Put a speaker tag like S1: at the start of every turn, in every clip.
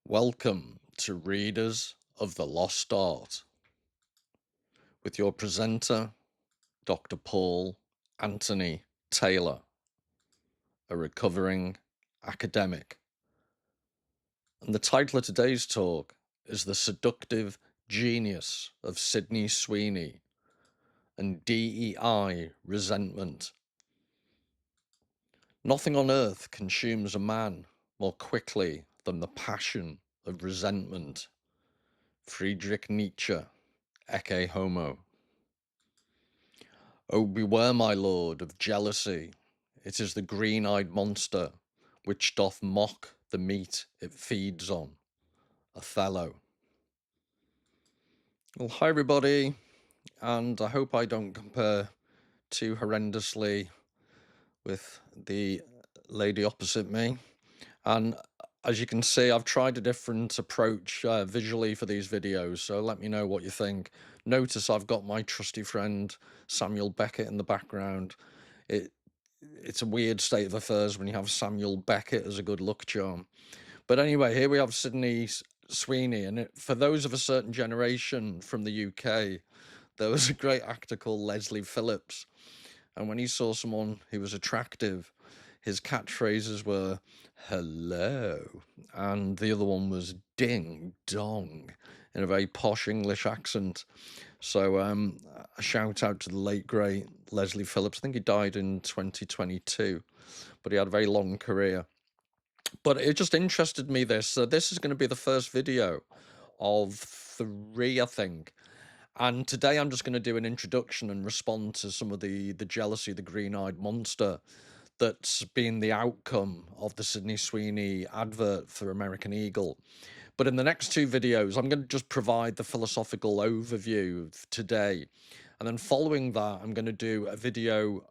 S1: Welcome to Readers of the Lost Art with your presenter, Dr. Paul Anthony Taylor, a recovering academic. And the title of today's talk is The Seductive Genius of Sydney Sweeney and DEI Resentment. Nothing on earth consumes a man more quickly than the passion of resentment. Friedrich Nietzsche, Ecce Homo. Oh, beware, my lord, of jealousy. It is the green-eyed monster which doth mock the meat it feeds on. Othello. Well, hi everybody, and I hope I don't compare too horrendously with the lady opposite me. And as you can see, I've tried a different approach visually for these videos, so let me know what you think. Notice I've got my trusty friend Samuel Beckett in the background. It's a weird state of affairs when you have Samuel Beckett as a good luck charm. But anyway, here we have Sydney Sweeney, and for those of a certain generation from the UK, there was a great actor called Leslie Phillips, and when he saw someone who was attractive, his catchphrases were hello, and the other one was ding dong in a very posh English accent. So a shout out to the late great Leslie Phillips. I think he died in 2022, but he had a very long career. But it just interested me, this. So this is going to be the first video of 3, I think. And today I'm just going to do an introduction and respond to some of the jealousy, the green-eyed monster that's been the outcome of the Sydney Sweeney advert for American Eagle. But in the next 2 videos, I'm going to just provide the philosophical overview today. And then following that, I'm going to do a video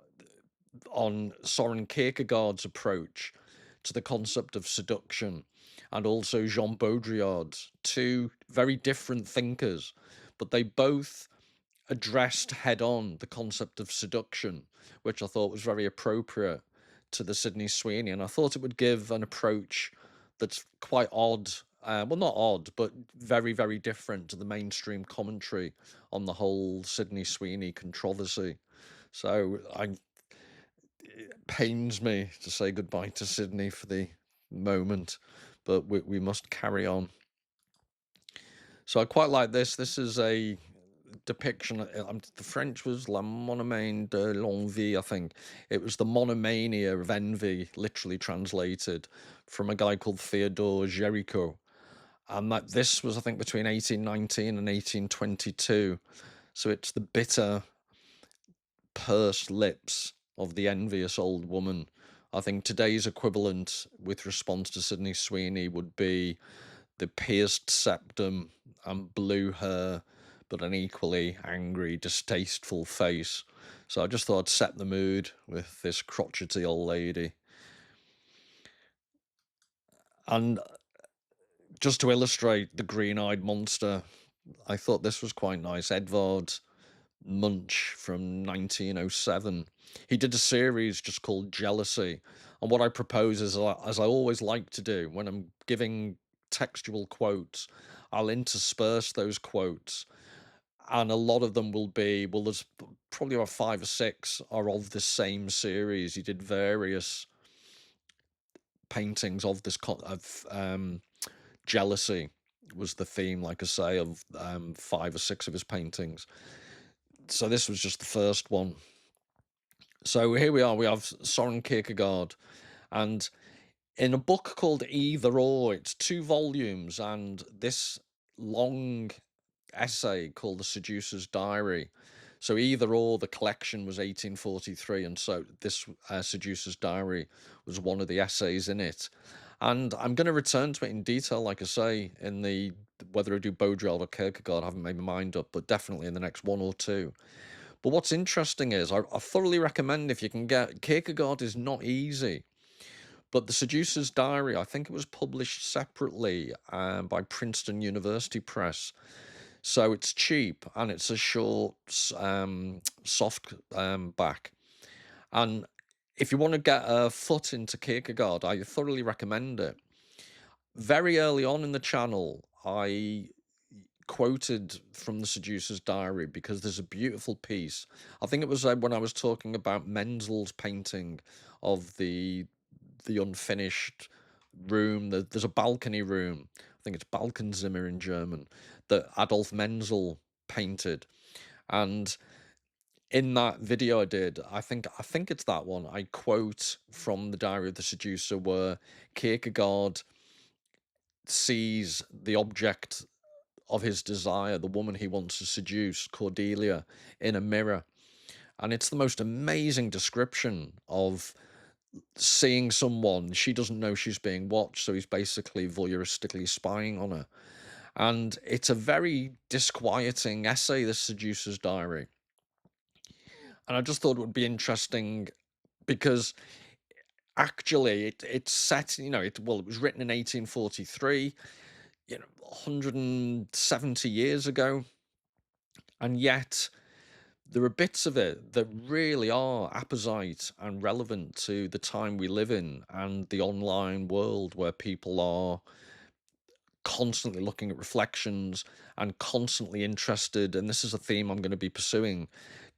S1: on Soren Kierkegaard's approach to the concept of seduction, and also Jean Baudrillard, 2 very different thinkers, but they both addressed head-on the concept of seduction, which I thought was very appropriate to the Sydney Sweeney, and I thought it would give an approach that's quite odd, well, not odd, but very, very different to the mainstream commentary on the whole Sydney Sweeney controversy. So it pains me to say goodbye to Sydney for the moment, but we must carry on. So I quite like this. This is a depiction. The French was La Monomanie de l'envie, I think. It was the monomania of envy, literally translated, from a guy called Theodore Géricault. And that this was, I think, between 1819 and 1822. So it's the bitter, pursed lips of the envious old woman. I think today's equivalent with response to Sydney Sweeney would be the pierced septum and blue hair, but an equally angry, distasteful face. So I just thought I'd set the mood with this crotchety old lady. And just to illustrate the green-eyed monster, I thought this was quite nice. Edvard Munch from 1907. He did a series just called Jealousy. And what I propose is, as I always like to do, when I'm giving textual quotes, I'll intersperse those quotes, and a lot of them will be, well, there's probably about 5 or 6 are of the same series. He did various paintings of this jealousy was the theme, like I say, of 5 or 6 of his paintings. So this was just the first one. So here we are, we have Soren Kierkegaard, and in a book called Either Or, it's 2 volumes, and this long essay called The Seducer's Diary. So Either Or, the collection, was 1843, and so this Seducer's Diary was one of the essays in it. And I'm going to return to it in detail, like I say, in the whether I do Baudrillard or Kierkegaard, I haven't made my mind up, but definitely in the next 1 or 2. But what's interesting is, I thoroughly recommend, if you can get, Kierkegaard is not easy. But The Seducer's Diary, I think it was published separately by Princeton University Press. So it's cheap, and it's a short, soft back. And if you want to get a foot into Kierkegaard, I thoroughly recommend it. Very early on in the channel, I quoted from the Seducer's Diary because there's a beautiful piece. I think it was when I was talking about Menzel's painting of the unfinished room. There's a balcony room. I think it's Balkenzimmer in German that Adolf Menzel painted, and in that video I did, I think it's that one. I quote from the Diary of the Seducer where Kierkegaard sees the object of his desire, the woman he wants to seduce, Cordelia, in a mirror. And it's the most amazing description of seeing someone. She doesn't know she's being watched, so he's basically voyeuristically spying on her. And it's a very disquieting essay, this Seducer's Diary. And I just thought it would be interesting because actually it's set, it was written in 1843, 170 years ago, and yet there are bits of it that really are apposite and relevant to the time we live in and the online world where people are constantly looking at reflections and constantly interested, and this is a theme I'm going to be pursuing,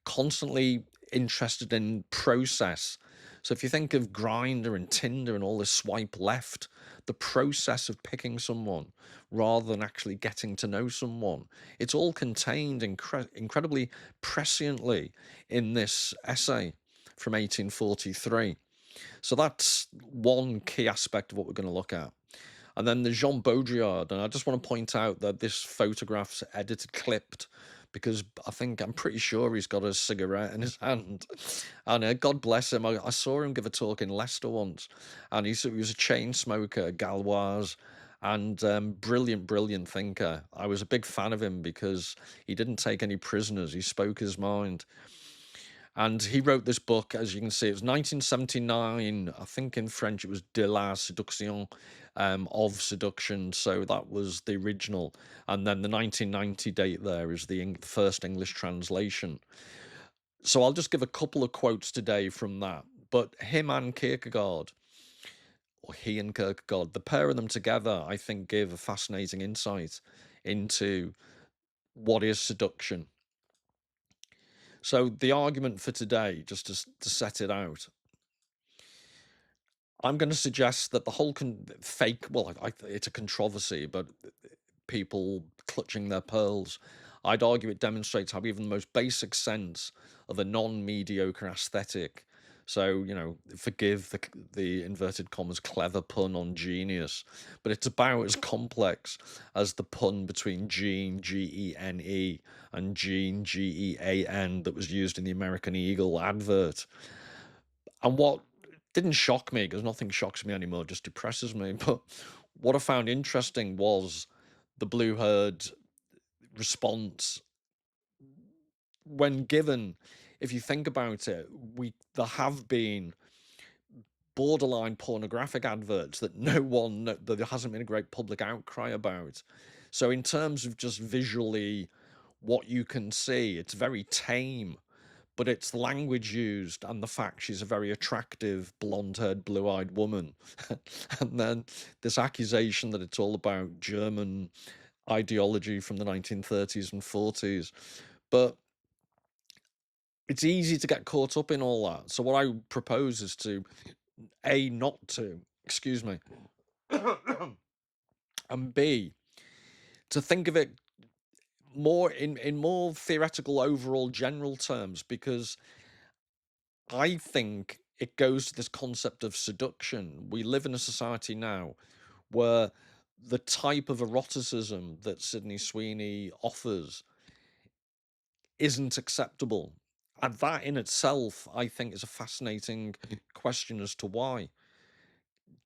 S1: constantly interested in process. So if you think of Grindr and Tinder and all this swipe left, the process of picking someone rather than actually getting to know someone, it's all contained incredibly presciently in this essay from 1843. So that's one key aspect of what we're going to look at. And then the Jean Baudrillard, and I just want to point out that this photograph's edited, clipped, because I'm pretty sure he's got a cigarette in his hand. And God bless him. I saw him give a talk in Leicester once, and he was a chain smoker, Gauloise, and brilliant thinker. I was a big fan of him because he didn't take any prisoners. He spoke his mind. And he wrote this book, as you can see, it was 1979. I think in French it was De la Seduction, of Seduction. So that was the original. And then the 1990 date there is the first English translation. So I'll just give a couple of quotes today from that. But him and Kierkegaard, or he and Kierkegaard, the pair of them together, I think, give a fascinating insight into what is seduction. So the argument for today, just to set it out, I'm going to suggest that the whole it's a controversy, but people clutching their pearls. I'd argue it demonstrates how even the most basic sense of a non-mediocre aesthetic. So, forgive the inverted commas clever pun on Jeanius, but it's about as complex as the pun between Gene, Gene, and Gene, Gean, that was used in the American Eagle advert. And what didn't shock me, because nothing shocks me anymore, just depresses me, but what I found interesting was the Blue Herd response when given. If you think about it, there have been borderline pornographic adverts that that there hasn't been a great public outcry about. So in terms of just visually what you can see, it's very tame, but it's the language used and the fact she's a very attractive, blonde-haired, blue-eyed woman. And then this accusation that it's all about German ideology from the 1930s and 40s. But it's easy to get caught up in all that. So what I propose is to, not to, excuse me, and B, to think of it more in more theoretical, overall, general terms, because I think it goes to this concept of seduction. We live in a society now where the type of eroticism that Sydney Sweeney offers isn't acceptable. And that in itself, I think, is a fascinating question as to why.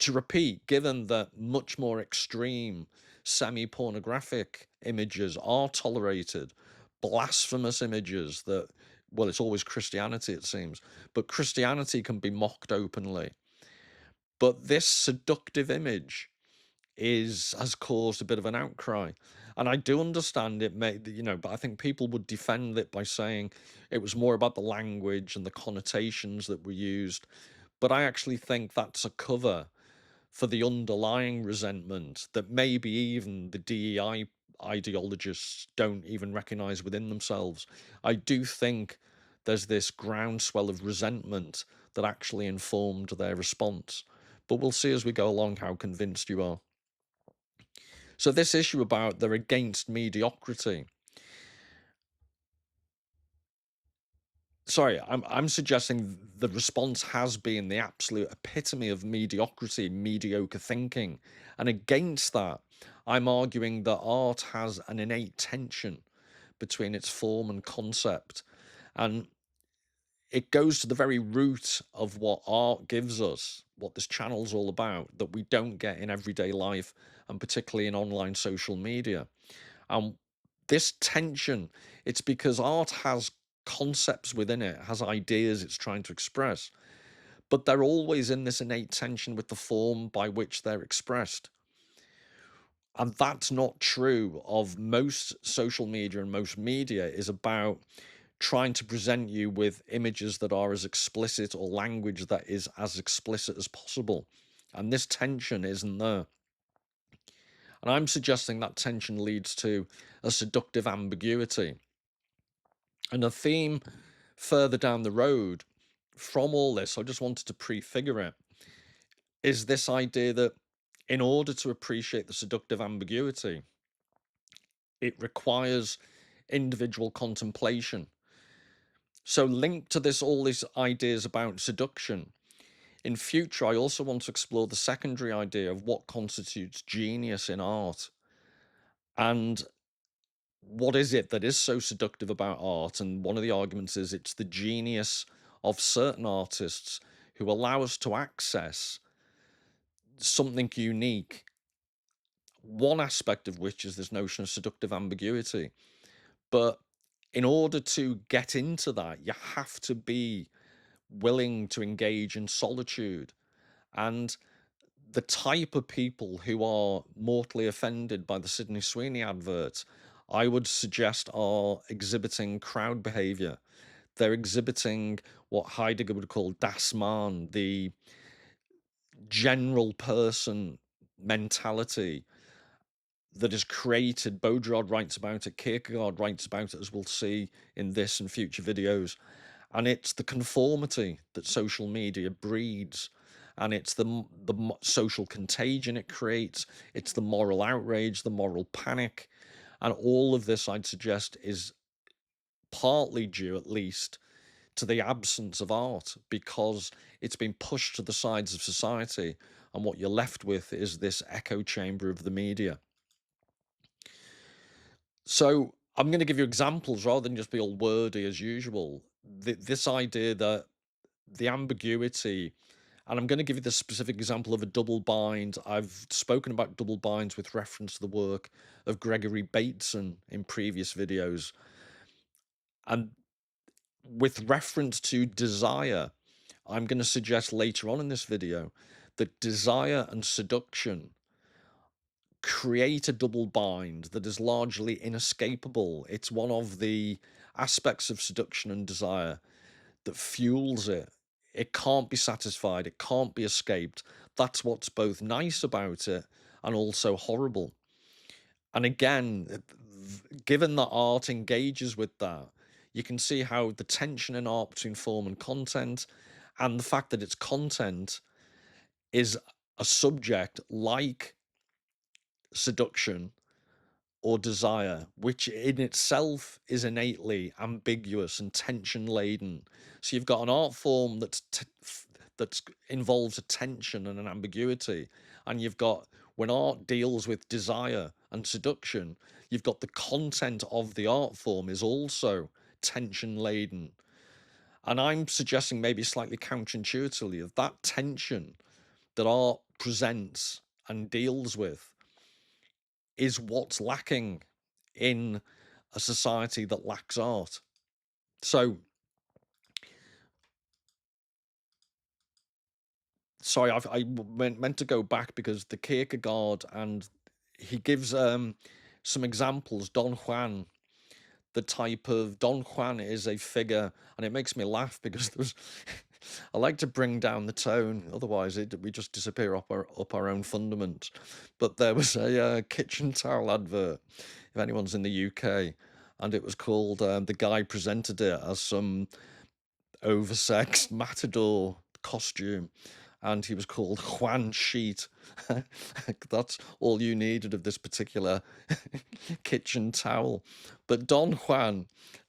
S1: To repeat, given that much more extreme semi-pornographic images are tolerated, blasphemous images that, well, it's always Christianity, it seems, but Christianity can be mocked openly. But this seductive image has caused a bit of an outcry. And I do understand it but I think people would defend it by saying it was more about the language and the connotations that were used. But I actually think that's a cover for the underlying resentment that maybe even the DEI ideologists don't even recognize within themselves. I do think there's this groundswell of resentment that actually informed their response. But we'll see as we go along how convinced you are. So this issue about they're against mediocrity. Sorry, I'm suggesting the response has been the absolute epitome of mediocrity, mediocre thinking. And against that, I'm arguing that art has an innate tension between its form and concept. And it goes to the very root of what art gives us, what this channel's all about, that we don't get in everyday life, and particularly in online social media. And this tension, it's because art has concepts within it, has ideas it's trying to express, but they're always in this innate tension with the form by which they're expressed. And that's not true of most social media, and most media is about trying to present you with images that are as explicit, or language that is as explicit as possible. And this tension isn't there. And I'm suggesting that tension leads to a seductive ambiguity. And a theme further down the road from all this, I just wanted to prefigure it, is this idea that in order to appreciate the seductive ambiguity, it requires individual contemplation. So linked to this, all these ideas about seduction, in future, I also want to explore the secondary idea of what constitutes genius in art. And what is it that is so seductive about art? And one of the arguments is it's the genius of certain artists who allow us to access something unique. One aspect of which is this notion of seductive ambiguity. But in order to get into that, you have to be willing to engage in solitude. And the type of people who are mortally offended by the Sydney Sweeney advert, I would suggest, are exhibiting crowd behavior. They're exhibiting what Heidegger would call das Man, the general person mentality that is created. Baudrillard writes about it, Kierkegaard writes about it, as we'll see in this and future videos. And it's the conformity that social media breeds, and it's the social contagion it creates, it's the moral outrage, the moral panic. And all of this, I'd suggest, is partly due, at least, to the absence of art, because it's been pushed to the sides of society, and what you're left with is this echo chamber of the media. So I'm going to give you examples rather than just be all wordy as usual. This idea that the ambiguity, and I'm going to give you the specific example of a double bind. I've spoken about double binds with reference to the work of Gregory Bateson in previous videos. And with reference to desire, I'm going to suggest later on in this video that desire and seduction create a double bind that is largely inescapable. It's one of the aspects of seduction and desire that fuels it. It can't be satisfied, it can't be escaped. That's what's both nice about it and also horrible. And again, given that art engages with that, you can see how the tension in art between form and content, and the fact that its content is a subject like seduction or desire, which in itself is innately ambiguous and tension laden. So you've got an art form that's involves a tension and an ambiguity, and you've got, when art deals with desire and seduction, you've got the content of the art form is also tension laden. And I'm suggesting, maybe slightly counterintuitively, that tension that art presents and deals with is what's lacking in a society that lacks art. So, sorry, I meant to go back, because the Kierkegaard, and he gives some examples. Don Juan, the type of Don Juan is a figure, and it makes me laugh because I like to bring down the tone, otherwise we just disappear up our own fundament. But there was a kitchen towel advert, if anyone's in the UK, and it was called, the guy presented it as some oversexed matador costume, and he was called Juan Sheet. That's all you needed of this particular kitchen towel. But Don Juan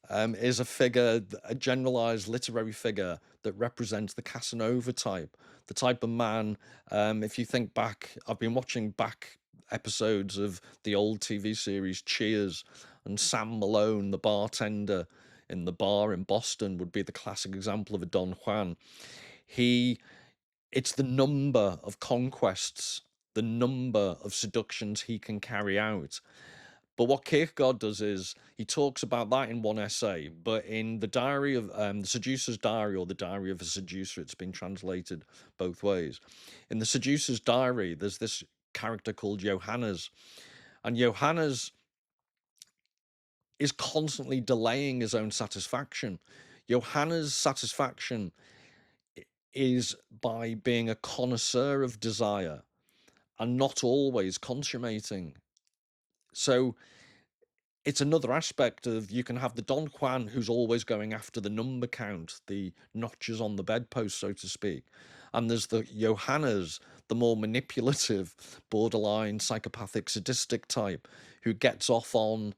S1: is a figure, a generalized literary figure that represents the Casanova type, the type of man. If you think back, I've been watching back episodes of the old TV series Cheers, and Sam Malone, the bartender in the bar in Boston, would be the classic example of a Don Juan. It's the number of conquests, the number of seductions he can carry out. But what Kierkegaard does is he talks about that in one essay, but in the diary of the seducer's diary, or the diary of a seducer, it's been translated both ways. In the seducer's diary, there's this character called Johannes, and Johannes is constantly delaying his own satisfaction. Johannes' satisfaction is by being a connoisseur of desire and not always consummating. So it's another aspect of, you can have the Don Juan who's always going after the number count, the notches on the bedpost, so to speak. And there's the Johannes, the more manipulative, borderline psychopathic, sadistic type, who gets off on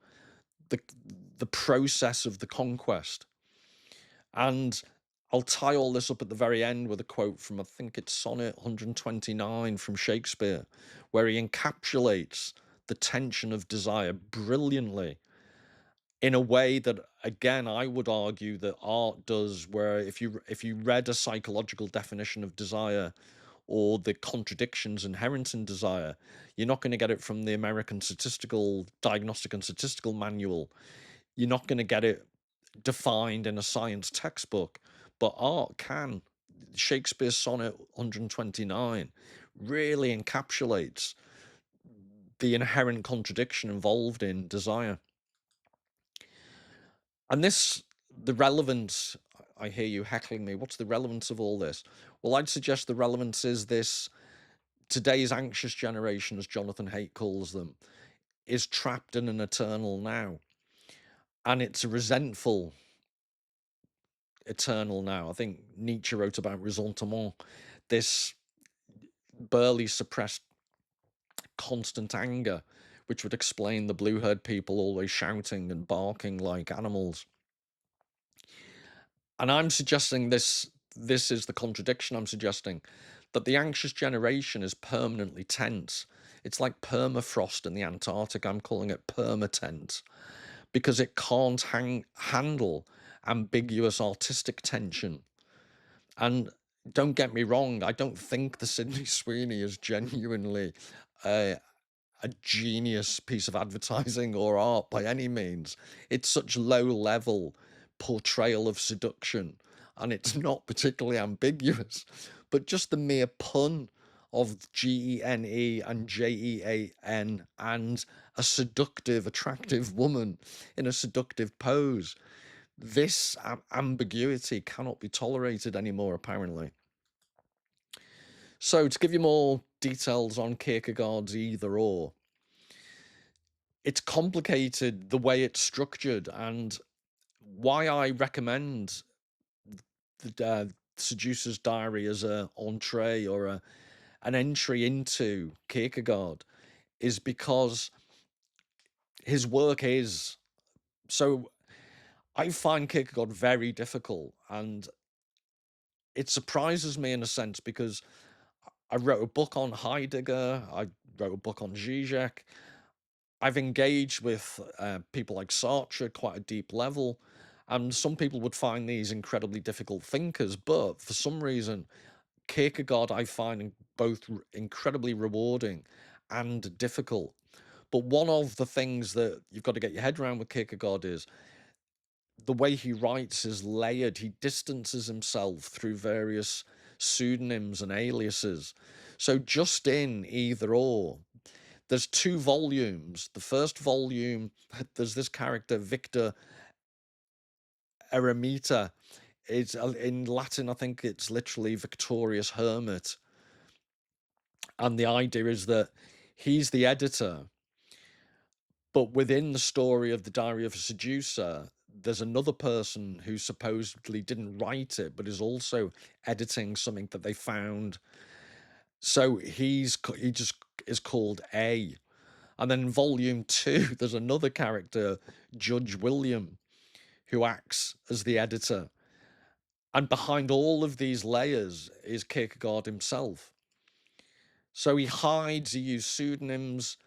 S1: the process of the conquest. And I'll tie all this up at the very end with a quote from, I think it's sonnet 129 from Shakespeare, where he encapsulates the tension of desire brilliantly in a way that, again, I would argue that art does, where if you read a psychological definition of desire or the contradictions inherent in desire, you're not going to get it from the American Diagnostic and Statistical Manual. You're not going to get it defined in a science textbook, but art can. Shakespeare's sonnet 129 really encapsulates the inherent contradiction involved in desire. And the relevance, I hear you heckling me, what's the relevance of all this? Well, I'd suggest the relevance is this: today's anxious generation, as Jonathan Haidt calls them, is trapped in an eternal now. And it's a resentful eternal now. I think Nietzsche wrote about ressentiment, this burly, suppressed, constant anger, which would explain the blue-haired people always shouting and barking like animals. And I'm suggesting this is the contradiction I'm suggesting, that the anxious generation is permanently tense. It's like permafrost in the Antarctic. I'm calling it permatense, because it can't handle ambiguous artistic tension. And don't get me wrong, I don't think the Sydney Sweeney is genuinely a genius piece of advertising or art by any means. It's such low level portrayal of seduction, and it's not particularly ambiguous. But just the mere pun of Gene and Jean and a seductive, attractive woman in a seductive pose, this ambiguity cannot be tolerated anymore, apparently. So, to give you more details on Kierkegaard's Either Or, it's complicated the way it's structured, and why I recommend the Seducer's Diary as an entree or an entry into Kierkegaard is because his work is so. I find Kierkegaard very difficult, and it surprises me in a sense, because I wrote a book on Heidegger, I wrote a book on Zizek, I've engaged with people like Sartre quite a deep level, and some people would find these incredibly difficult thinkers, but for some reason, Kierkegaard I find both incredibly rewarding and difficult. But one of the things that you've got to get your head around with Kierkegaard is the way he writes is layered. He distances himself through various pseudonyms and aliases. So just in Either Or, there's 2 volumes. The first volume, there's this character, Victor Eremita, It's in Latin, I think it's literally victorious hermit. And the idea is that he's the editor, but within the story of the Diary of a Seducer, there's another person who supposedly didn't write it, but is also editing something that they found. So he just is called A. And then in volume 2, there's another character, Judge William, who acts as the editor. And behind all of these layers is Kierkegaard himself. So he hides, he uses pseudonyms,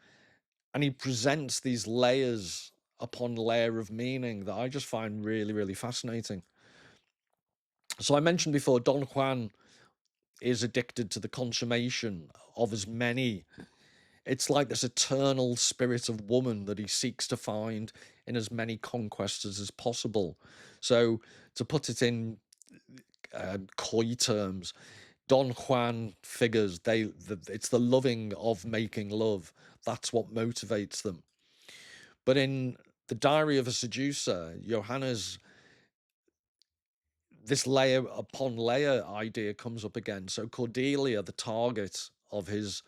S1: and he presents these layers upon layer of meaning that I just find really, really fascinating. So I mentioned before, Don Juan is addicted to the consummation of as many. It's like this eternal spirit of woman that he seeks to find in as many conquests as possible. So to put it in coy terms, Don Juan figures it's the loving of making love. That's what motivates them. But in the Diary of a Seducer, Johanna's this layer upon layer idea comes up again. So Cordelia, the target of his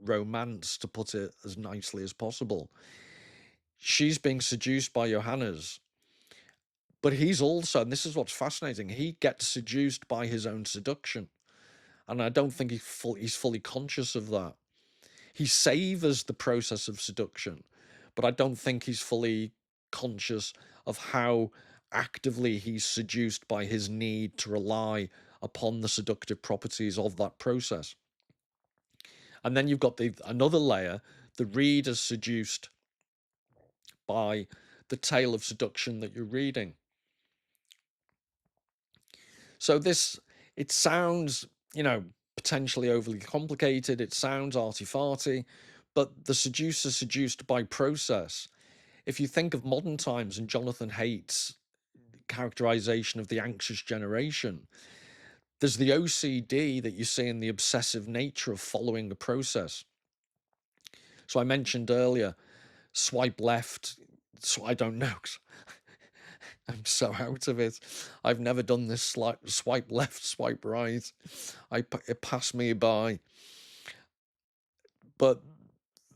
S1: romance, to put it as nicely as possible, she's being seduced by Johannes, but he's also, and this is what's fascinating, he gets seduced by his own seduction. And I don't think he's fully conscious of that. He savors the process of seduction, but I don't think he's fully conscious of how actively he's seduced by his need to rely upon the seductive properties of that process. And then you've got another layer, the reader seduced by the tale of seduction that you're reading. So it sounds, potentially overly complicated. It sounds arty-farty, but the seducer seduced by process. If you think of modern times and Jonathan Haidt's characterization of the anxious generation, there's the OCD that you see in the obsessive nature of following the process. So I mentioned earlier, swipe left. So I don't know. I'm so out of it. I've never done this swipe left, swipe right. It passed me by. But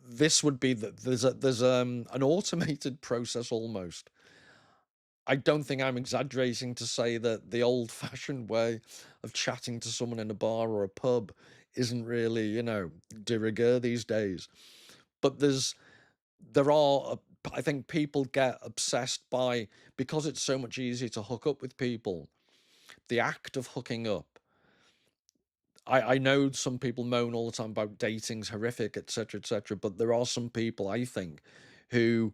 S1: this would be that there's an automated process almost. I don't think I'm exaggerating to say that the old-fashioned way of chatting to someone in a bar or a pub isn't really, de rigueur these days. But I think people get obsessed by, because it's so much easier to hook up with people, the act of hooking up. I know some people moan all the time about dating's horrific, etc., but there are some people, I think, who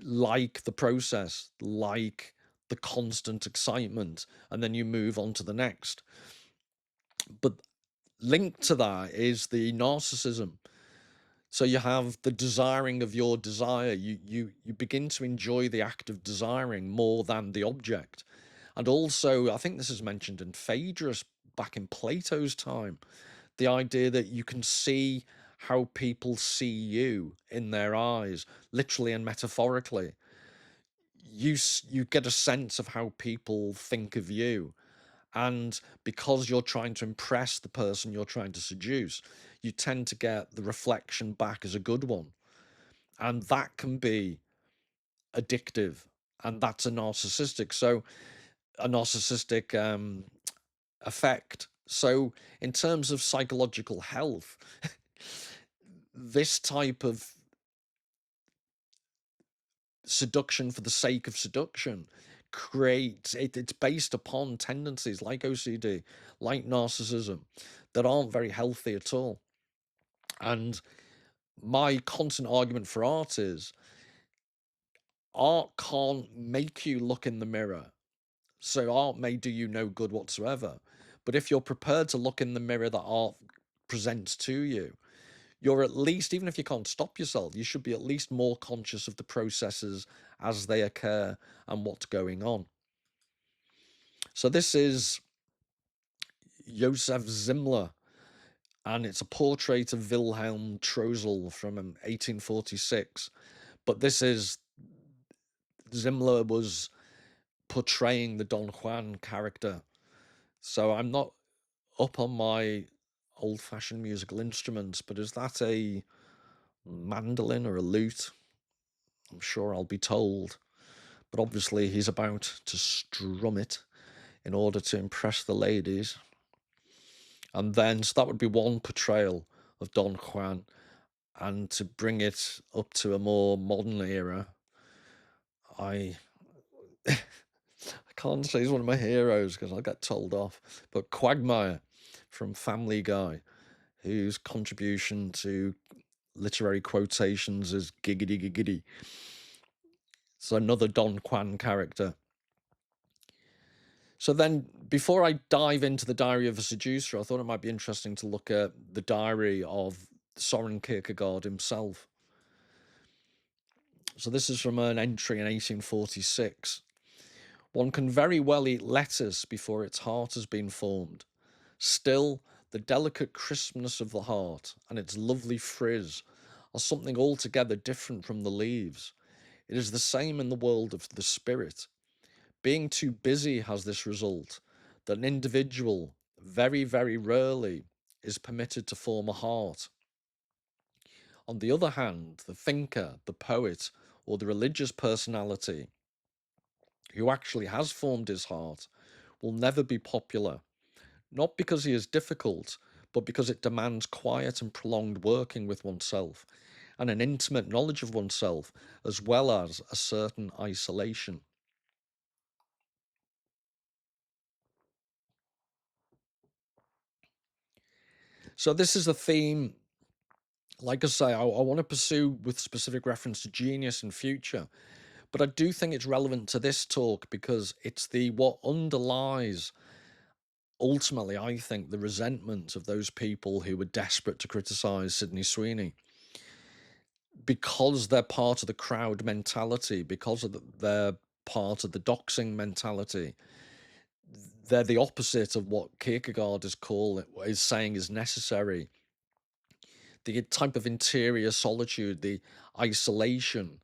S1: like the process, like the constant excitement, and then you move on to the next. But linked to that is the narcissism. So you have the desiring of your desire. You begin to enjoy the act of desiring more than the object. And also, I think this is mentioned in Phaedrus back in Plato's time, the idea that you can see how people see you in their eyes, literally and metaphorically. You get a sense of how people think of you. And because you're trying to impress the person you're trying to seduce, you tend to get the reflection back as a good one. And that can be addictive. And that's a narcissistic. So a narcissistic effect. So in terms of psychological health, this type of seduction for the sake of seduction it's based upon tendencies like OCD, like narcissism, that aren't very healthy at all. And my constant argument for art is art can't make you look in the mirror. So art may do you no good whatsoever. But if you're prepared to look in the mirror that art presents to you, you're at least, even if you can't stop yourself, you should be at least more conscious of the processes as they occur and what's going on. So this is Joseph Zimler, and it's a portrait of Wilhelm Trosel from 1846. But this is, Zimler was portraying the Don Juan character. So I'm not up on my old-fashioned musical instruments, but is that a mandolin or a lute? I'm sure I'll be told. But obviously he's about to strum it in order to impress the ladies. And then, so that would be one portrayal of Don Juan. And to bring it up to a more modern era, I can't say he's one of my heroes because I'll get told off, but Quagmire from Family Guy, whose contribution to literary quotations is giggity giggity. It's another Don Juan character. So then, before I dive into the Diary of a Seducer, I thought it might be interesting to look at the diary of Soren Kierkegaard himself. So this is from an entry in 1846. One can very well eat lettuce before its heart has been formed. Still, the delicate crispness of the heart and its lovely frizz are something altogether different from the leaves. It is the same in the world of the spirit. Being too busy has this result, that an individual very, very rarely is permitted to form a heart. On the other hand, the thinker, the poet, or the religious personality who actually has formed his heart will never be popular, not because he is difficult, but because it demands quiet and prolonged working with oneself and an intimate knowledge of oneself, as well as a certain isolation. So this is a theme, like I say, I want to pursue with specific reference to Jeanius and future, but I do think it's relevant to this talk because it's what underlies, ultimately, I think, the resentment of those people who were desperate to criticise Sydney Sweeney. Because they're part of the crowd mentality, because of they're part of the doxing mentality, they're the opposite of what Kierkegaard is saying is necessary. The type of interior solitude, the isolation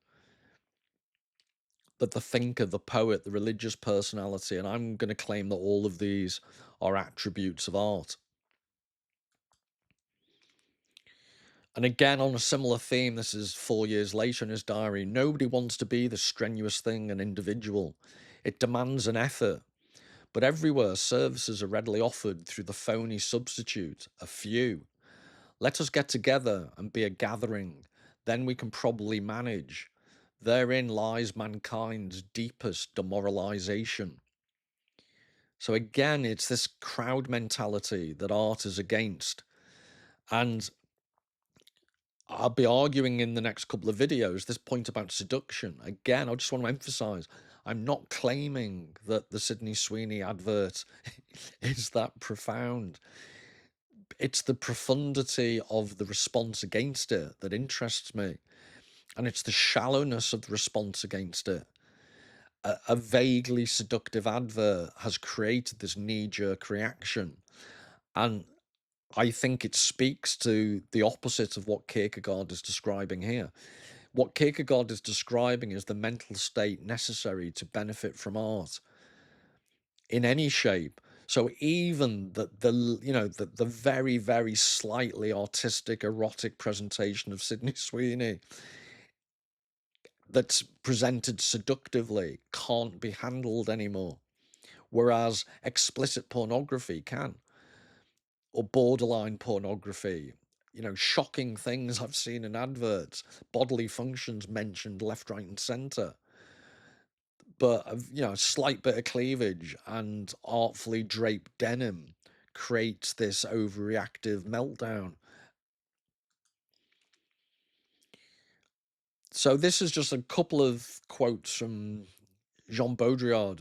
S1: that the thinker, the poet, the religious personality, and I'm going to claim that all of these are attributes of art. And again, on a similar theme, this is 4 years later in his diary. Nobody wants to be the strenuous thing, an individual. It demands an effort. But everywhere, services are readily offered through the phony substitute, a few. Let us get together and be a gathering. Then we can probably manage. Therein lies mankind's deepest demoralization. So again, it's this crowd mentality that art is against. And I'll be arguing in the next couple of videos this point about seduction. Again, I just want to emphasize, I'm not claiming that the Sydney Sweeney advert is that profound. It's the profundity of the response against it that interests me. And it's the shallowness of the response against it. A vaguely seductive advert has created this knee-jerk reaction. And I think it speaks to the opposite of what Kierkegaard is describing here. What Kierkegaard is describing is the mental state necessary to benefit from art in any shape. So even the very, very slightly artistic, erotic presentation of Sydney Sweeney that's presented seductively can't be handled anymore, whereas explicit pornography can, or borderline pornography. Shocking things I've seen in adverts, bodily functions mentioned left, right, and centre. But, a slight bit of cleavage and artfully draped denim creates this overreactive meltdown. So this is just a couple of quotes from Jean Baudrillard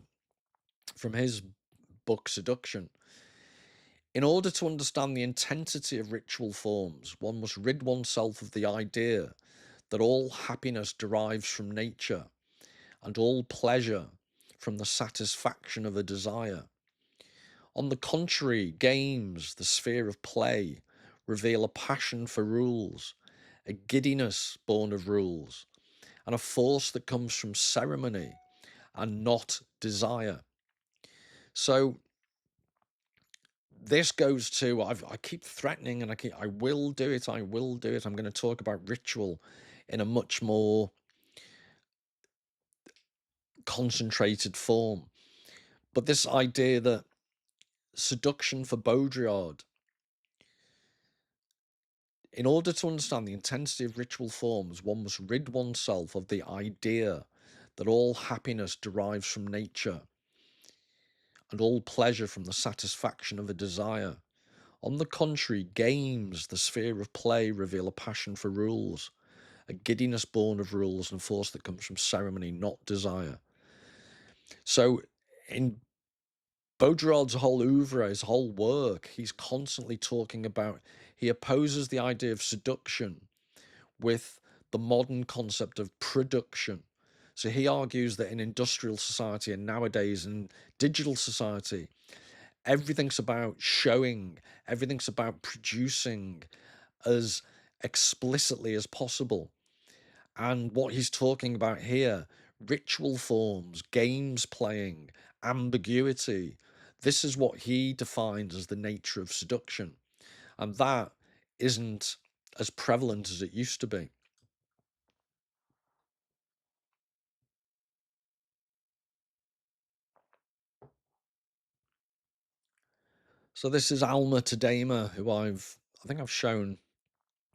S1: from his book Seduction. In order to understand the intensity of ritual forms, one must rid oneself of the idea that all happiness derives from nature and all pleasure from the satisfaction of a desire. On the contrary, games, the sphere of play, reveal a passion for rules, a giddiness born of rules, and a force that comes from ceremony, and not desire. So this goes to, I keep threatening, and I will do it, I will do it. I'm going to talk about ritual in a much more concentrated form. But this idea that seduction for Baudrillard, in order to understand the intensity of ritual forms, one must rid oneself of the idea that all happiness derives from nature and all pleasure from the satisfaction of a desire. On the contrary, games, the sphere of play, reveal a passion for rules, a giddiness born of rules, and a force that comes from ceremony, not desire. So in Baudrillard's whole oeuvre, his whole work, he's constantly talking about, he opposes the idea of seduction with the modern concept of production. So he argues that in industrial society and nowadays in digital society, everything's about showing, everything's about producing as explicitly as possible. And what he's talking about here, ritual forms, games playing, ambiguity, this is what he defines as the nature of seduction. And that isn't as prevalent as it used to be. So this is Alma Tadema, who I think I've shown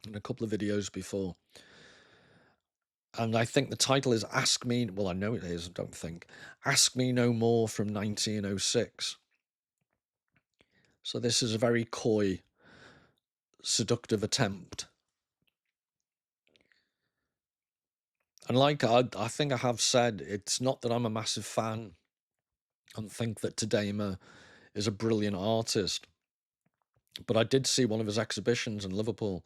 S1: in a couple of videos before. And I think the title is Ask Me, well, I know it is, I don't think, Ask Me No More from 1906. So this is a very coy, seductive attempt. And like I think I have said, it's not that I'm a massive fan and think that Tadema is a brilliant artist. But I did see one of his exhibitions in Liverpool,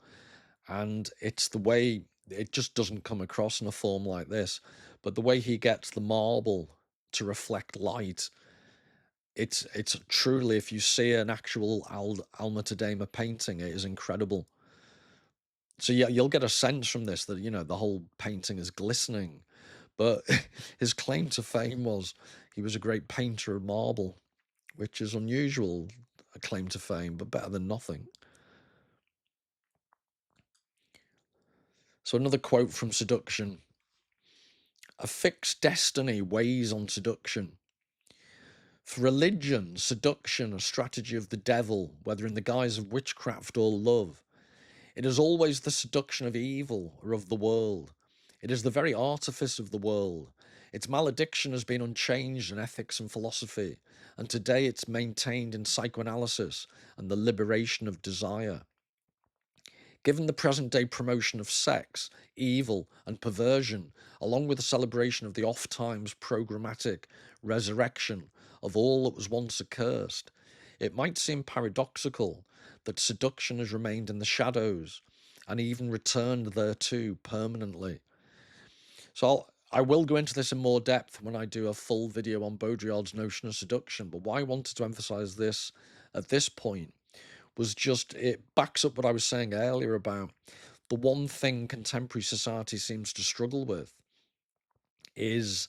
S1: and it's the way, it just doesn't come across in a form like this, but the way he gets the marble to reflect light, it's truly, if you see an actual Alma Tadema painting, it is incredible. So yeah, you'll get a sense from this that, the whole painting is glistening, but his claim to fame was he was a great painter of marble, which is unusual, a claim to fame, but better than nothing. So another quote from Seduction. A fixed destiny weighs on seduction. For religion, seduction, a strategy of the devil, whether in the guise of witchcraft or love, it is always the seduction of evil or of the world. It is the very artifice of the world. Its malediction has been unchanged in ethics and philosophy, and today it's maintained in psychoanalysis and the liberation of desire. Given the present-day promotion of sex, evil, and perversion, along with the celebration of the oft-times programmatic resurrection of all that was once accursed, it might seem paradoxical that seduction has remained in the shadows and even returned thereto permanently. So I will go into this in more depth when I do a full video on Baudrillard's notion of seduction, but why I wanted to emphasize this at this point was just, it backs up what I was saying earlier about the one thing contemporary society seems to struggle with is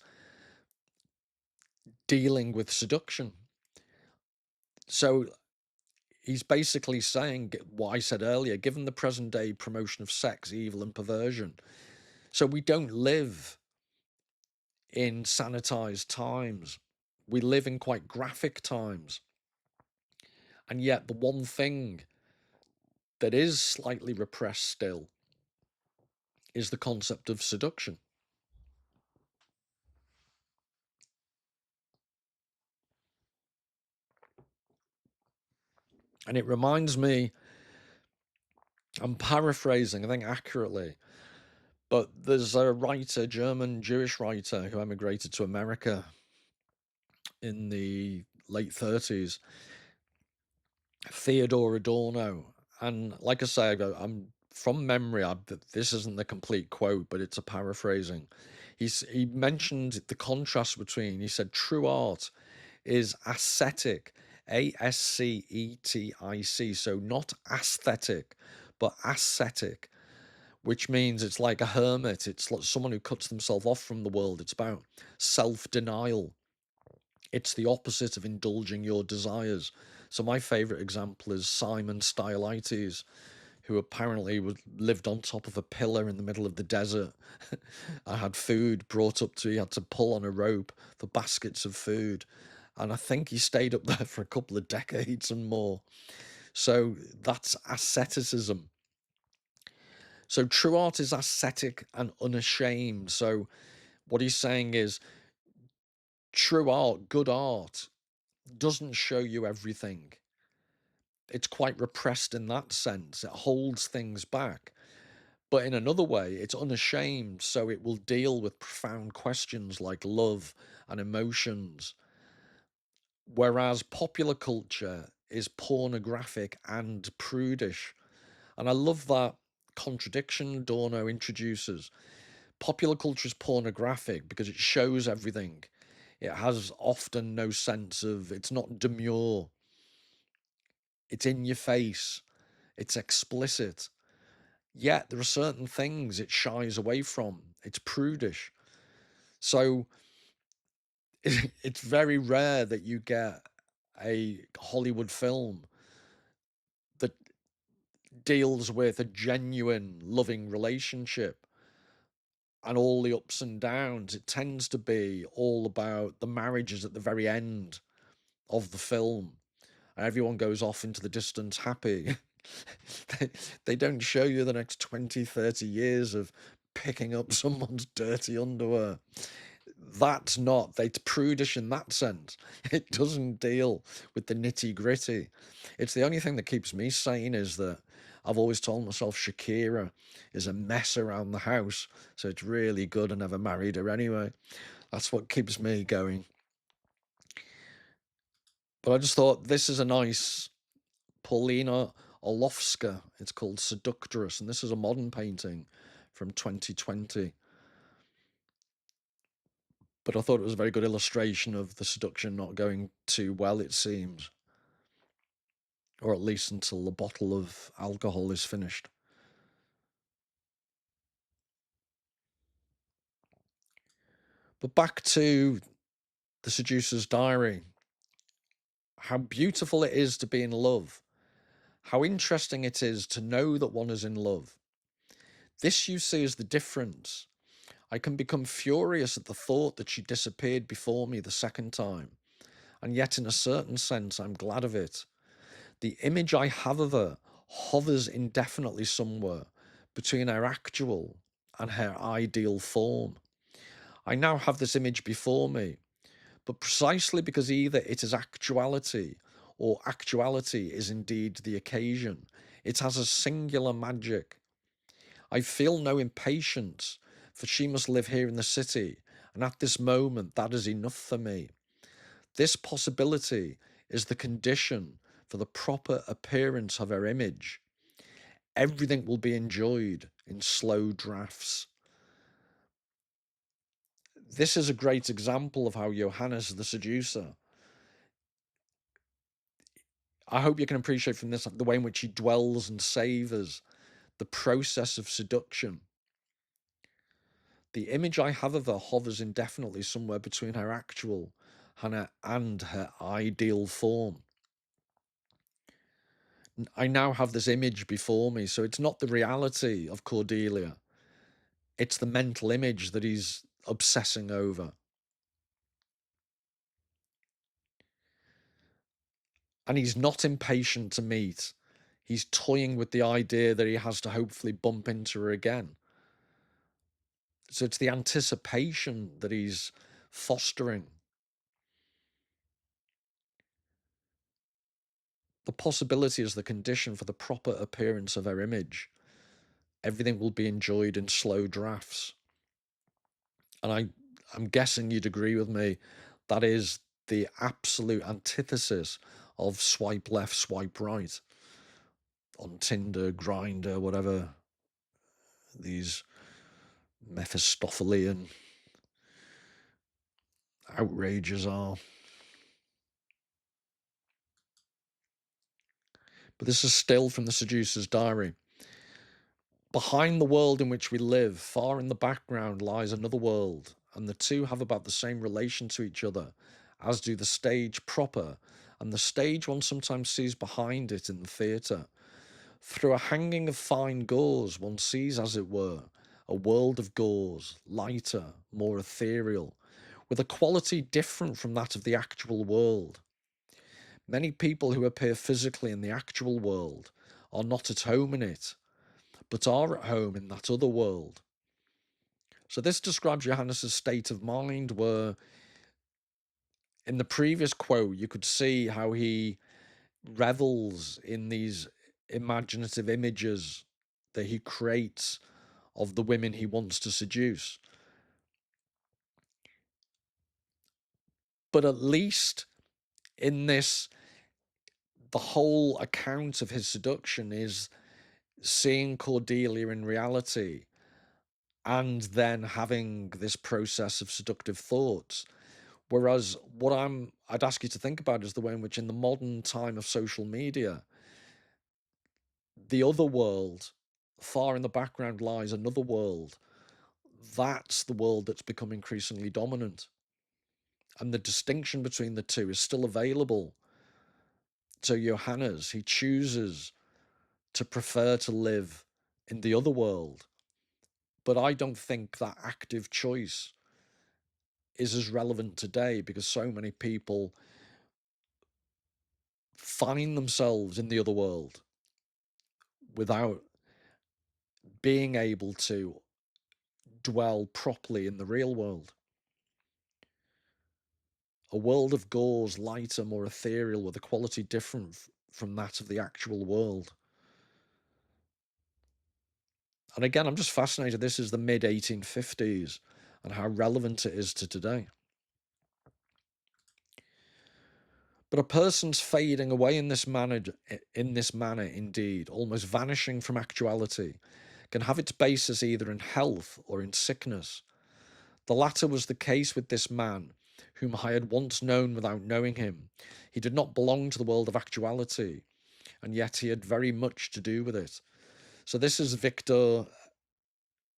S1: dealing with seduction. So he's basically saying what I said earlier, given the present day promotion of sex, evil, and perversion. So we don't live in sanitized times. We live in quite graphic times. And yet the one thing that is slightly repressed still is the concept of seduction. And it reminds me, I'm paraphrasing, I think accurately, but there's a writer, German Jewish writer, who emigrated to America in the late 30s, Theodor Adorno. And like I say, I'm from memory, this isn't the complete quote, but it's a paraphrasing. He mentioned the contrast between, he said, true art is ascetic, ascetic, so not aesthetic, but ascetic, which means it's like a hermit. It's like someone who cuts themselves off from the world. It's about self-denial. It's the opposite of indulging your desires. So my favourite example is Simon Stylites, who apparently lived on top of a pillar in the middle of the desert. I had food brought up to him. He had to pull on a rope for baskets of food. And I think he stayed up there for a couple of decades and more. So that's asceticism. So true art is ascetic and unashamed. So what he's saying is true art, good art, doesn't show you everything. It's quite repressed in that sense. It holds things back. But in another way, it's unashamed, so it will deal with profound questions like love and emotions. Whereas popular culture is pornographic and prudish. And I love that contradiction Adorno introduces. Popular culture is pornographic because it shows everything. It has often no sense of, it's not demure. It's in your face. It's explicit. Yet there are certain things it shies away from. It's prudish. So it's very rare that you get a Hollywood film that deals with a genuine loving relationship and all the ups and downs. It tends to be all about the marriages at the very end of the film, and everyone goes off into the distance happy. they don't show you the next 20, 30 years of picking up someone's dirty underwear. That's not, it's prudish in that sense. It doesn't deal with the nitty gritty. It's the only thing that keeps me sane is that I've always told myself Shakira is a mess around the house, so it's really good I never married her anyway. That's what keeps me going. But I just thought this is a nice Paulina Orlovska. It's called Seductress, and this is a modern painting from 2020. But I thought it was a very good illustration of the seduction not going too well, it seems. Or at least until the bottle of alcohol is finished. But back to the seducer's diary. How beautiful it is to be in love. How interesting it is to know that one is in love. This, you see, is the difference. I can become furious at the thought that she disappeared before me the second time, and yet in a certain sense I'm glad of it. The image I have of her hovers indefinitely somewhere between her actual and her ideal form. I now have this image before me, but precisely because either it is actuality or actuality is indeed the occasion, it has a singular magic. I feel no impatience, for she must live here in the city, and at this moment that is enough for me. This possibility is the condition for the proper appearance of her image. Everything will be enjoyed in slow drafts. This is a great example of how Johannes the seducer, I hope you can appreciate from this the way in which he dwells and savours the process of seduction. The image I have of her hovers indefinitely somewhere between her actual and her ideal form. I now have this image before me, so it's not the reality of Cordelia. It's the mental image that he's obsessing over. And he's not impatient to meet. He's toying with the idea that he has to hopefully bump into her again. So it's the anticipation that he's fostering. The possibility is the condition for the proper appearance of her image. Everything will be enjoyed in slow drafts. And I'm guessing you'd agree with me, that is the absolute antithesis of swipe left, swipe right on Tinder, Grindr, whatever these Mephistophelian outrages are. But this is still from the seducer's diary. Behind the world in which we live, far in the background, lies another world, and the two have about the same relation to each other, as do the stage proper, and the stage one sometimes sees behind it in the theatre. Through a hanging of fine gauze, one sees, as it were, a world of gauze, lighter, more ethereal, with a quality different from that of the actual world. Many people who appear physically in the actual world are not at home in it, but are at home in that other world. So this describes Johannes's state of mind, where in the previous quote you could see how he revels in these imaginative images that he creates of the women he wants to seduce. But at least in this, the whole account of his seduction is seeing Cordelia in reality and then having this process of seductive thoughts. Whereas what I'd ask you to think about is the way in which in the modern time of social media, the other world, far in the background lies another world. That's the world that's become increasingly dominant. And the distinction between the two is still available to Johannes. He chooses to prefer to live in the other world. But I don't think that active choice is as relevant today, because so many people find themselves in the other world without being able to dwell properly in the real world. A world of gauze, lighter, more ethereal, with a quality different from that of the actual world. And again, I'm just fascinated. This is the mid-1850s and how relevant it is to today. But a person's fading away in this manner, indeed, almost vanishing from actuality, can have its basis either in health or in sickness. The latter was the case with this man, whom I had once known without knowing him. He did not belong to the world of actuality, and yet he had very much to do with it. So this is Victor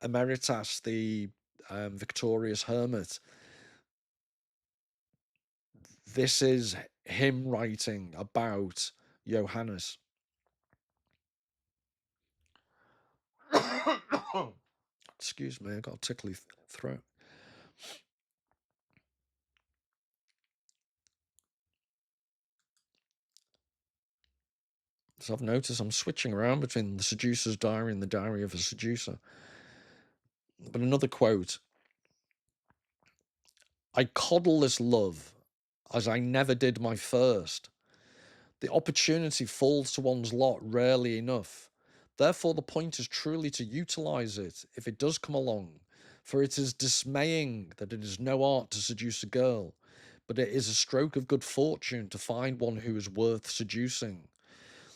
S1: Emeritus, the victorious hermit. This is him writing about Johannes. Excuse me, I got a tickly throat. So I've noticed I'm switching around between the seducer's diary and the diary of a seducer. But another quote: I coddle this love as I never did my first. The opportunity falls to one's lot rarely enough. Therefore, the point is truly to utilize it if it does come along, for it is dismaying that it is no art to seduce a girl, but it is a stroke of good fortune to find one who is worth seducing.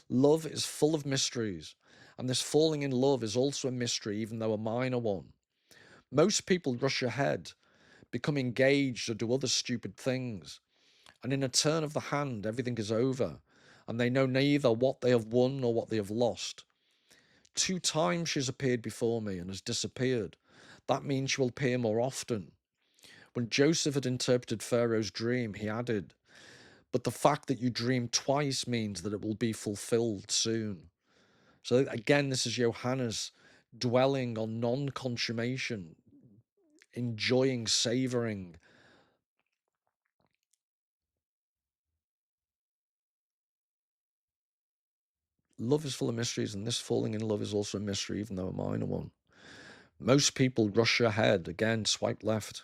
S1: Love is full of mysteries, and this falling in love is also a mystery, even though a minor one. Most people rush ahead, become engaged, or do other stupid things, and in a turn of the hand, everything is over, and they know neither what they have won nor what they have lost. 2 times she has appeared before me and has disappeared. That means she will appear more often. When Joseph had interpreted Pharaoh's dream, he added, but the fact that you dream twice means that it will be fulfilled soon. So again, this is Johannes dwelling on non-consummation, enjoying, savouring. Love is full of mysteries, and this falling in love is also a mystery, even though a minor one. Most people rush ahead, again, swipe left,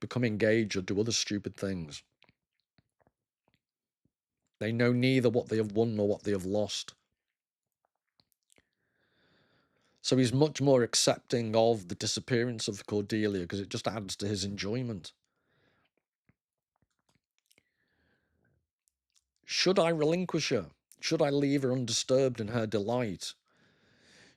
S1: become engaged, or do other stupid things. They know neither what they have won nor what they have lost. So he's much more accepting of the disappearance of Cordelia because it just adds to his enjoyment. Should I relinquish her? Should I leave her undisturbed in her delight?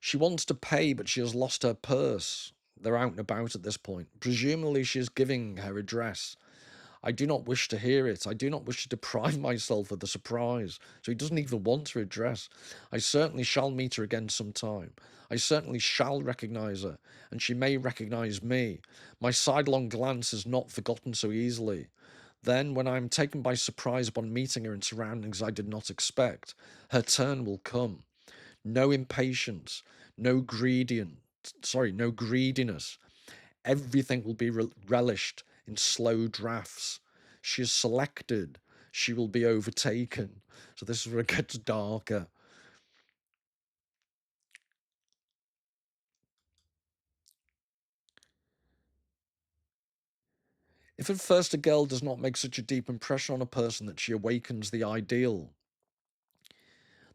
S1: She wants to pay, but she has lost her purse. They're out and about at this point. Presumably she is giving her address. I do not wish to hear it. I do not wish to deprive myself of the surprise. So he doesn't even want to address. I certainly shall meet her again sometime. I certainly shall recognise her, and she may recognise me. My sidelong glance is not forgotten so easily. Then, when I am taken by surprise upon meeting her in surroundings I did not expect, her turn will come. No impatience, no no greediness. Everything will be relished in slow drafts. She is selected. She will be overtaken. So this is where it gets darker. If at first a girl does not make such a deep impression on a person that she awakens the ideal,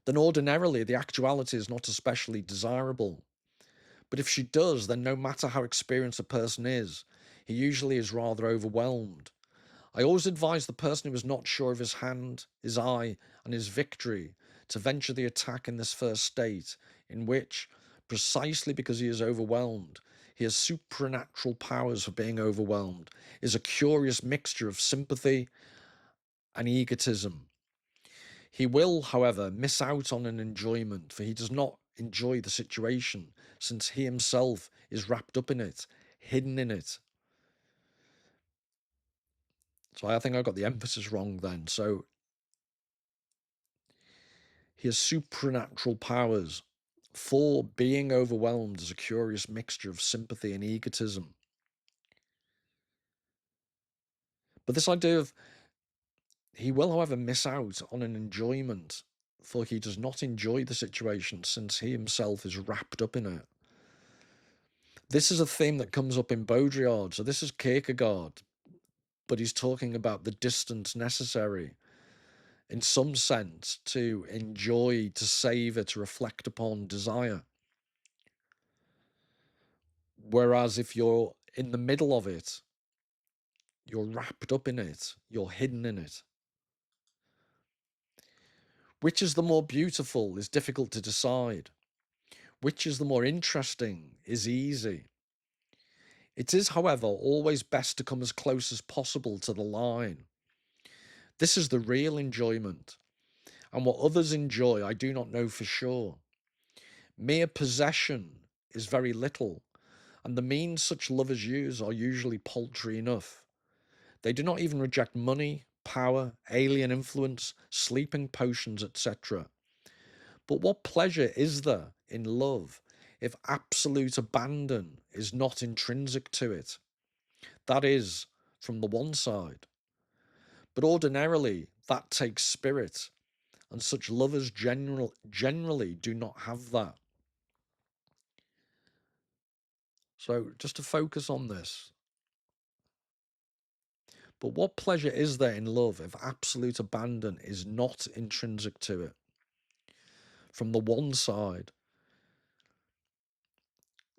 S1: then ordinarily the actuality is not especially desirable. But if she does, then no matter how experienced a person is, he usually is rather overwhelmed. I always advise the person who is not sure of his hand, his eye, and his victory to venture the attack in this first state, in which, precisely because he is overwhelmed, he has supernatural powers for being overwhelmed, is a curious mixture of sympathy and egotism. He will, however, miss out on an enjoyment, for he does not enjoy the situation, since he himself is wrapped up in it, hidden in it. So I think I got the emphasis wrong then. So he has supernatural powers, for being overwhelmed is a curious mixture of sympathy and egotism. But this idea of he will, however, miss out on an enjoyment, for he does not enjoy the situation since he himself is wrapped up in it. This is a theme that comes up in Baudrillard. So this is Kierkegaard, but he's talking about the distance necessary, in some sense, to enjoy, to savour, to reflect upon desire. Whereas if you're in the middle of it, you're wrapped up in it, you're hidden in it. Which is the more beautiful is difficult to decide. Which is the more interesting is easy. It is, however, always best to come as close as possible to the line. This is the real enjoyment, and what others enjoy I do not know for sure. Mere possession is very little, and the means such lovers use are usually paltry enough. They do not even reject money, power, alien influence, sleeping potions, etc. But what pleasure is there in love if absolute abandon is not intrinsic to it? That is, from the one side. But ordinarily, that takes spirit, and such lovers generally do not have that. So, just to focus on this. But what pleasure is there in love if absolute abandon is not intrinsic to it? From the one side.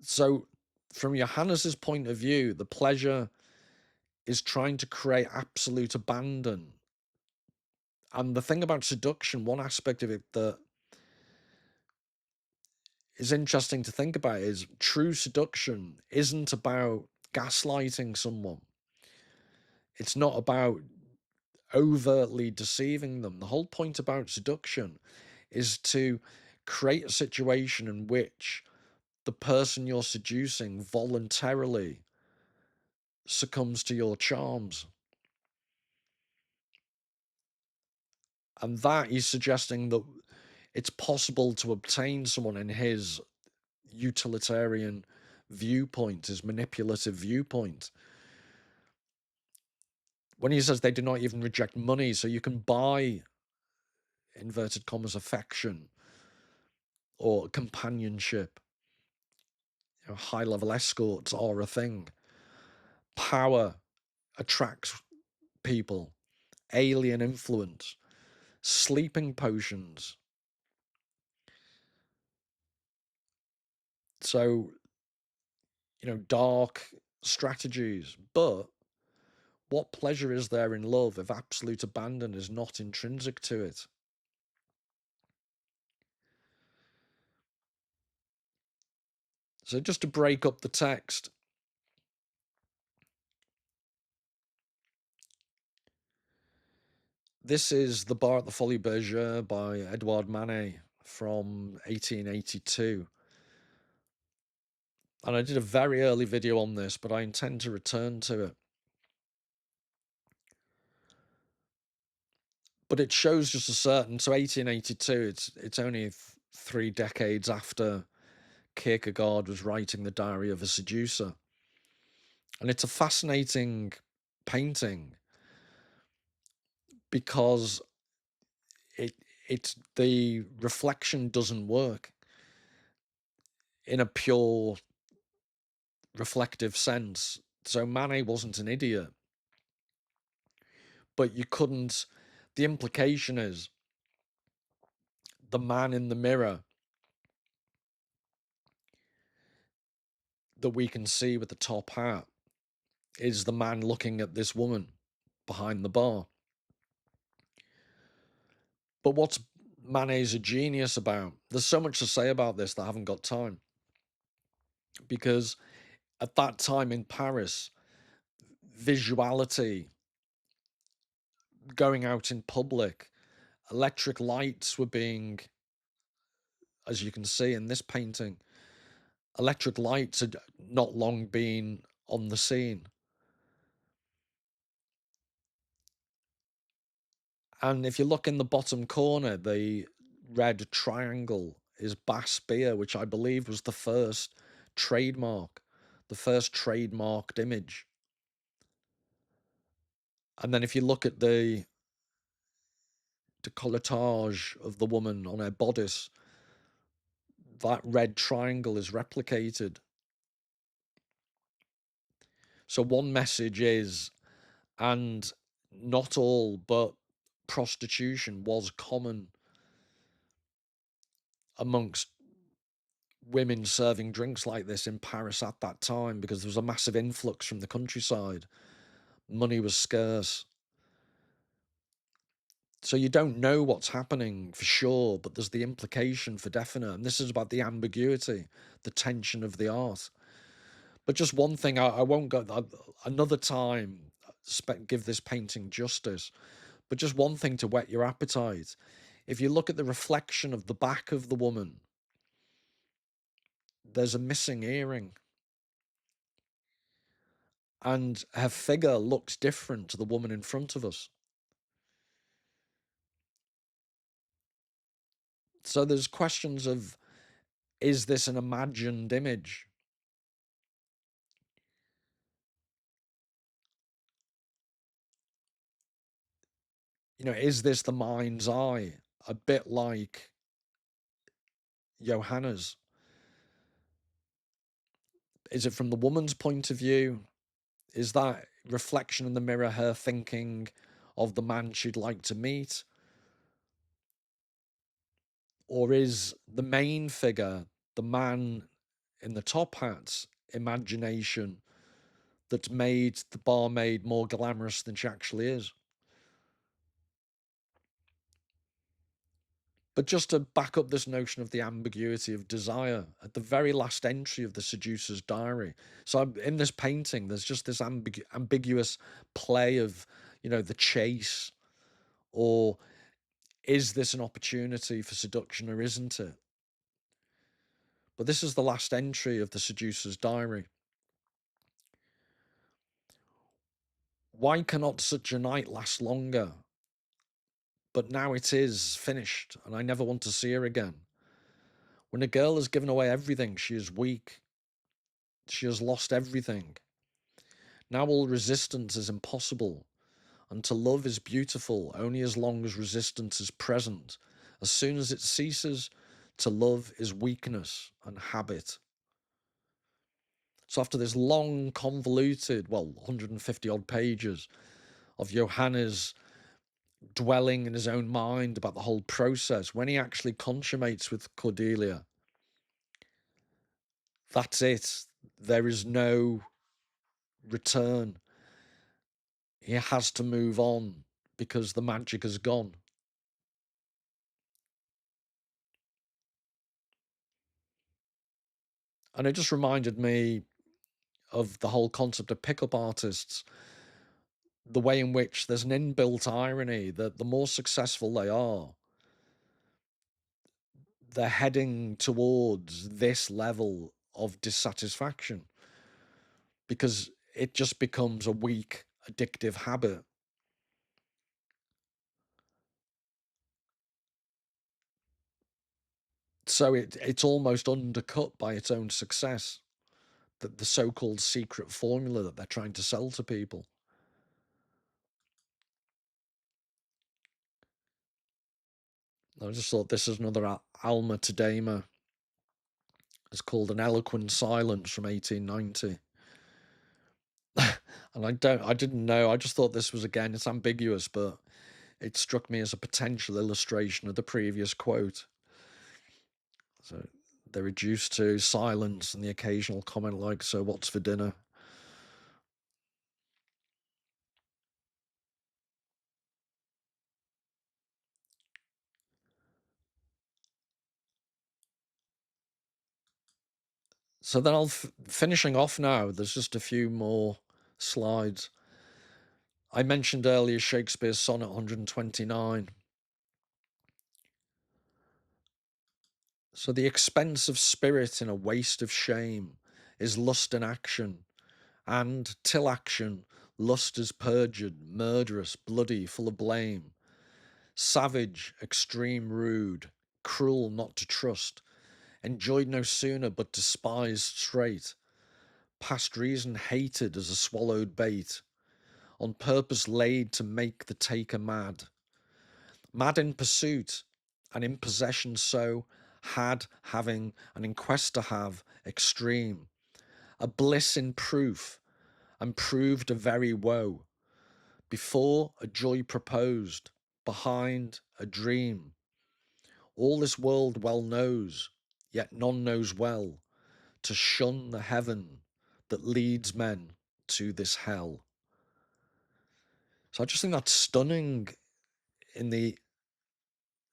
S1: So, from Johannes's point of view, the pleasure is trying to create absolute abandon. And the thing about seduction, one aspect of it that is interesting to think about is true seduction isn't about gaslighting someone. It's not about overtly deceiving them. The whole point about seduction is to create a situation in which the person you're seducing voluntarily succumbs to your charms. And that he's suggesting that it's possible to obtain someone in his utilitarian viewpoint, his manipulative viewpoint. When he says they do not even reject money, so you can buy, inverted commas, affection or companionship. You know, high-level escorts are a thing. Power attracts people. Alien influence. Sleeping potions. So, you know, dark strategies. But what pleasure is there in love if absolute abandon is not intrinsic to it? So just to break up the text, This is The Bar at the Folies Bergère by Edouard Manet from 1882. And I did a very early video on this, but I intend to return to it. But it shows just a certain, so 1882, it's only 3 decades after Kierkegaard was writing The Diary of a Seducer. And it's a fascinating painting because it's the reflection doesn't work in a pure reflective sense. So Manet wasn't an idiot, but you couldn't. The implication is the man in the mirror that we can see with the top hat is the man looking at this woman behind the bar. But what's Manet's a genius about? There's so much to say about this that I haven't got time. Because at that time in Paris, visuality, going out in public, electric lights were being, as you can see in this painting, electric lights had not long been on the scene. And if you look in the bottom corner, the red triangle is Bass beer, which I believe was the first trademark, the first trademarked image. And then if you look at the décolletage of the woman on her bodice, that red triangle is replicated. So one message is, and not all, but prostitution was common amongst women serving drinks like this in Paris at that time because there was a massive influx from the countryside. Money was scarce. So you don't know what's happening for sure, but there's the implication for definite. And this is about the ambiguity, the tension of the art. But just one thing, I won't go another time, give this painting justice. But just one thing to whet your appetite. If you look at the reflection of the back of the woman, there's a missing earring. And her figure looks different to the woman in front of us. So there's questions of, is this an imagined image? Is this the mind's eye? A bit like Johanna's. Is it from the woman's point of view? Is that reflection in the mirror her thinking of the man she'd like to meet? Or is the main figure, the man in the top hat's imagination that's made the barmaid more glamorous than she actually is? But just to back up this notion of the ambiguity of desire, at the very last entry of the seducer's diary. So in this painting, there's just this ambiguous play of, the chase, or is this an opportunity for seduction or isn't it? But this is the last entry of the seducer's diary. Why cannot such a night last longer? But now it is finished, and I never want to see her again. When a girl has given away everything, she is weak. She has lost everything. Now all resistance is impossible, and to love is beautiful only as long as resistance is present. As soon as it ceases, to love is weakness and habit. So after this long, convoluted, 150 odd pages of Johannes dwelling in his own mind about the whole process, when he actually consummates with Cordelia, that's it. There is no return. He has to move on because the magic has gone. And it just reminded me of the whole concept of pickup artists. the way in which there's an inbuilt irony that the more successful they are, they're heading towards this level of dissatisfaction because it just becomes a weak, addictive habit. So it's almost undercut by its own success, that the so-called secret formula that they're trying to sell to people. I just thought this is another Alma Tadema. It's called An Eloquent Silence from 1890. And I didn't know. I just thought this was, again, it's ambiguous, but it struck me as a potential illustration of the previous quote. So they're reduced to silence and the occasional comment like, "So what's for dinner?" So then finishing off now, there's just a few more slides. I mentioned earlier Shakespeare's sonnet 129. So the expense of spirit in a waste of shame is lust in action, and till action, lust is perjured, murderous, bloody, full of blame, savage, extreme rude, cruel not to trust, enjoyed no sooner but despised straight, past reason hated as a swallowed bait, on purpose laid to make the taker mad, mad in pursuit, and in possession so, had, having, and in quest to have, extreme, a bliss in proof, and proved a very woe, before a joy proposed, behind a dream. All this world well knows, yet none knows well, to shun the heaven that leads men to this hell. So I just think that's stunning. In the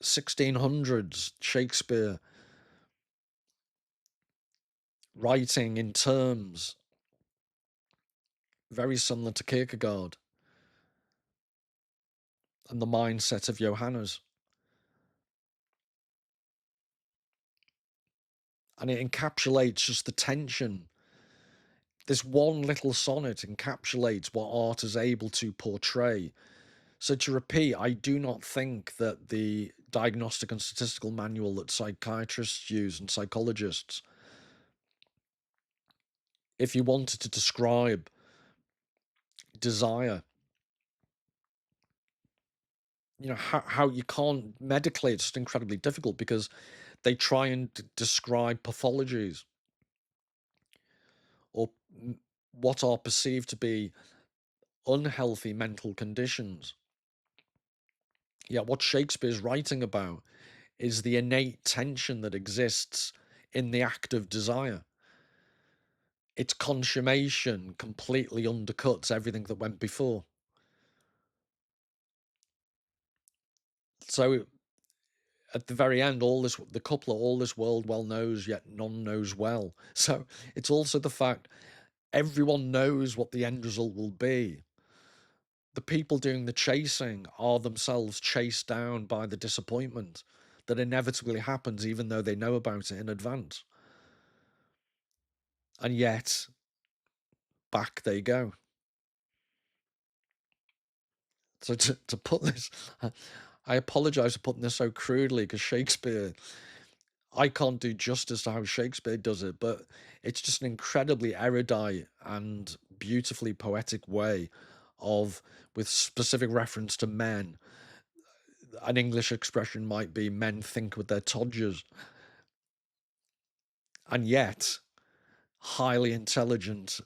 S1: 1600s, Shakespeare writing in terms very similar to Kierkegaard and the mindset of Johannes. And it encapsulates just the tension. This one little sonnet encapsulates what art is able to portray. So to repeat, I do not think that the diagnostic and statistical manual that psychiatrists use and psychologists, if you wanted to describe desire, you know, how you can't medically, it's just incredibly difficult because they try and describe pathologies or what are perceived to be unhealthy mental conditions. Yeah, what Shakespeare's writing about is the innate tension that exists in the act of desire. Its consummation completely undercuts everything that went before. So at the very end, the couplet, all this world well knows, yet none knows well. So it's also the fact everyone knows what the end result will be. The people doing the chasing are themselves chased down by the disappointment that inevitably happens, even though they know about it in advance. And yet, back they go. So to put this, I apologize for putting this so crudely because Shakespeare, I can't do justice to how Shakespeare does it, but it's just an incredibly erudite and beautifully poetic way of, with specific reference to men, an English expression might be men think with their todgers, and yet highly intelligent.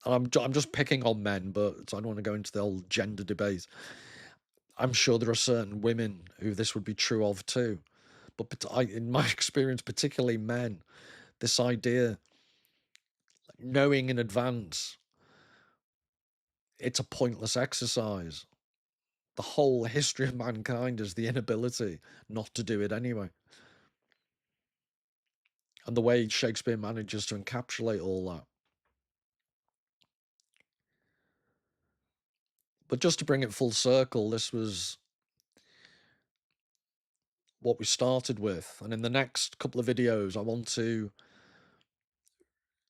S1: And I'm just picking on men, but I don't want to go into the old gender debate. I'm sure there are certain women who this would be true of too. But in my experience, particularly men, this idea, knowing in advance, it's a pointless exercise. The whole history of mankind is the inability not to do it anyway. And the way Shakespeare manages to encapsulate all that. But just to bring it full circle, this was what we started with. And in the next couple of videos, I want to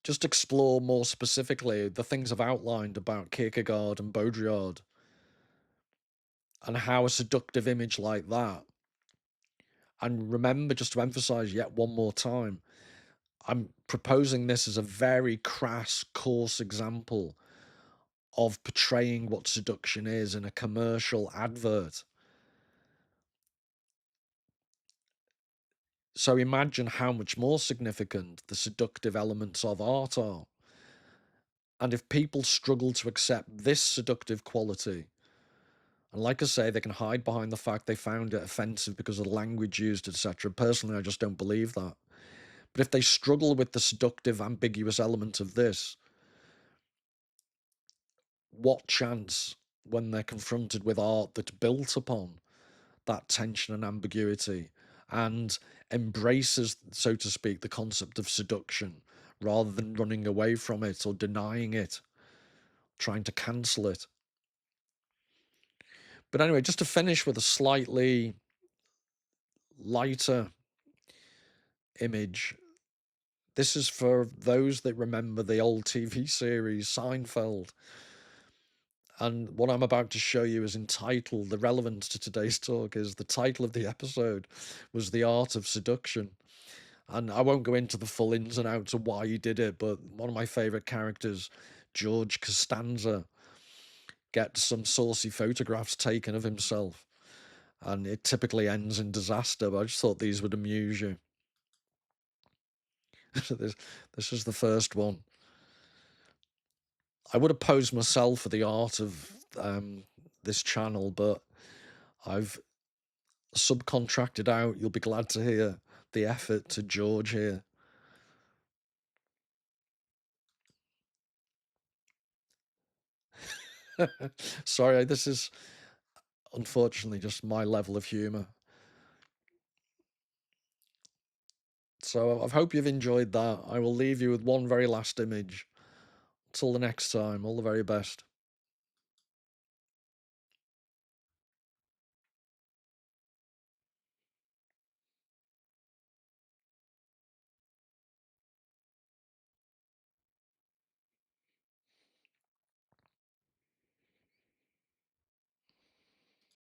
S1: just explore more specifically the things I've outlined about Kierkegaard and Baudrillard, and how a seductive image like that. And remember, just to emphasize yet one more time, I'm proposing this as a very crass, coarse example of portraying what seduction is in a commercial advert. So imagine how much more significant the seductive elements of art are. And if people struggle to accept this seductive quality, and like I say, they can hide behind the fact they found it offensive because of the language used, etc. Personally, I just don't believe that. But if they struggle with the seductive, ambiguous element of this, what chance when they're confronted with art that's built upon that tension and ambiguity and embraces, so to speak, the concept of seduction rather than running away from it or denying it, trying to cancel it? But anyway, just to finish with a slightly lighter image, this is for those that remember the old TV series Seinfeld. And what I'm about to show you is entitled, the relevance to today's talk is the title of the episode was The Art of Seduction. And I won't go into the full ins and outs of why he did it, but one of my favourite characters, George Costanza, gets some saucy photographs taken of himself. And it typically ends in disaster, but I just thought these would amuse you. This is the first one. I would have posed myself for the art of this channel, but I've subcontracted out, you'll be glad to hear, the effort to George here. Sorry, this is unfortunately just my level of humour. So I hope you've enjoyed that. I will leave you with one very last image. Till the next time, all the very best.